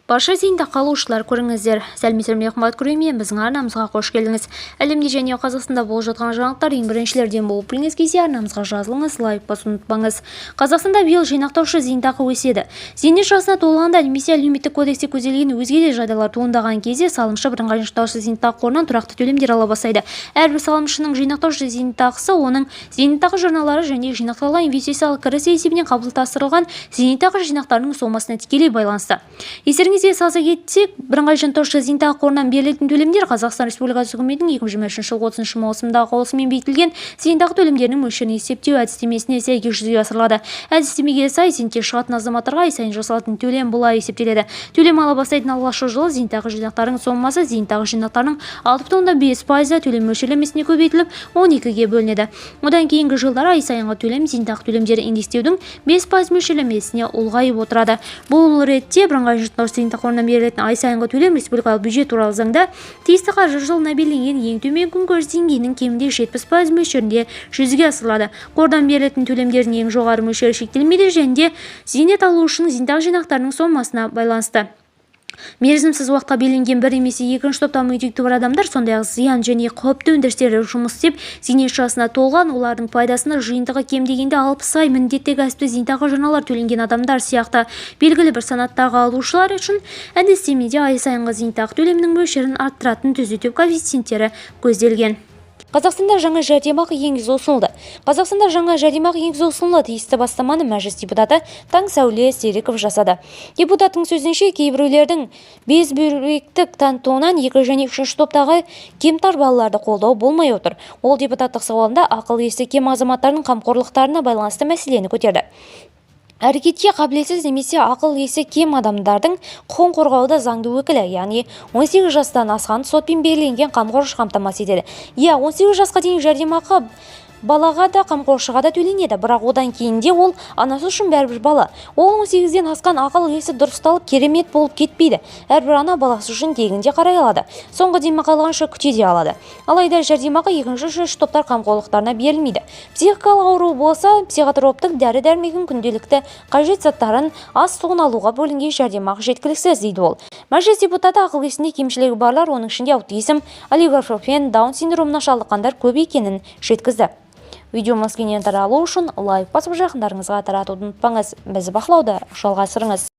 Барша зейнетақы алушылар көріңіздер. Сәлеметсіздер ме, қымбатты көрермен, біздің арнамызға қош келдіңіз. Әлемде және Қазақстанда болып жатқан жаңалықтар ең біріншілерден болып біліңіз келсе, арнамызға жазылыңыз, лайк басуды ұмытпаңыз. Қазақстанда биыл жинақтаушы зейнетақы өседі. Зейнет жасына толғанда немесе әлеуметтік кодексте көзделген өзге де жағдайлар туындаған кезде салымшы бірыңғай жинақтаушы зейнетақы қорынан тұрақты төлемдер ала бастайды. Әрбір салымшының жинақтаушы зейнетақысы оның зейнетақы жарналары және жинақталған инвестициялық кірісі есебінен қалыптастырылған зейнетақы жинақтарының сомасына тікелей байланысты. Естеріңізге салса кетсек, бірыңғай жинақтаушы зейнетақы қорынан берілетін төлемдер Қазақстан Республикасы үкіметінің 2023 жылғы 30 маусымдағы қаулысымен бекітілген зейнетақы төлемдерінің мөлшерін есептеу әдістемесіне сәйкес жүзеге асырылады. Әдістемеге сай зейнетке шығатын азаматтарға ай сайын жасалатын төлем былай есептеледі. Төлем ала бастайтын алғашқы жылы зейнетақы жинақтарының сомасы зейнетақы жинақтарының 6,5% төлем мөлшерлемесіне көбейтіліп 12-ге бөлінеді. Одан кейінгі жылдары ай сайынғы төлем зейнетақы төлемдері индекстеудің 5% мөлшерлемесіне ұлғайып отырады. Бұл ретте бірыңғай жинақтаушы зейнетақы қорынан берілетін ай сайынғы төлем республикалық бюджет туралы заңда тиісті қаржы жылына белгіленген ең төмен күнкөріс деңгейінің кемінде 70% мөлшерінде жүзеге асырылады. Қордан берілетін төлемдердің ең жоғары мөлшері шектелмейді және де зейнет алушының зейнетақы жинақтарының сомасына байланысты. Мерзімсіз уақытқа белгіленген бір немесе екінші топтағы мүгедектігі бар адамдар, сондай-ақ зиян және қауіпті өндірістерде жұмыс істеп, зейнет жасына толған, олардың пайдасына жиынтығы кем дегенде 60 ай міндетті кәсіптік зейнетақы жарналар төленген адамдар сияқты белгілі бір санаттағы алушылар үшін әдістемеде ай сайынғы зейнетақы төлемінің мөлшерін арттыратын түзету коэффициенттері көзделген. Қазақстанда жаңа жәрдемақы енгізу ұсынылды. Қазақстанда жаңа жәрдемақы енгізу ұсынылды. Тиісті бастаманы мәжіліс депутаты Таңсәуле Серіков жасады. Депутаттың сөзінше, кейбіреулердің безбүйректік танытуынан 2 және 3 топтағы кемтар балаларды қолдау болмай отыр. Ол депутаттық сауалында ақыл-есі кем азаматтардың қамқорлықтарына байланысты мәселені көтерді. Әрекетке қабілетсіз немесе ақыл-есі кем адамдардың құқығын қорғауда заңды өкілі, яғни 18 жастан асқан сотпен белгіленген қамқоршы қамтамасыз етеді. 18 жасқа дейін жәрдемақы балаға да қамқоршыға да төленеді, бірақ одан кейінде ол анасы үшін бәрібір бала. Ол 18-ден асқан ақыл-есі дұрысталып керемет болып кетпейді. Әрбір ана баласы үшін тегінде қарай алады. Соңғы демі қалғанша күте де алады. Алайда жәрдемақы екінші үшінші топтар қамқорлықтарына берілмейді. Психикалық ауру болса, психотроптық дәрі-дәрмегін күнделікті қажет заттарын ас-суын алуға бөлінген жәрдемақы жеткіліксіз дейді ол. Мәжіліс депутаты ақыл-есінде кемшілігі барлар, оның ішінде аутизм, олигофрен, даун синдромына шалдыққандар көп екенін жеткізді. Видеомыз кеңінен таралу үшін лайк басып жақындарыңызға таратуды ұмытпаңыз. Бізді бақылауда жалғастырыңыз.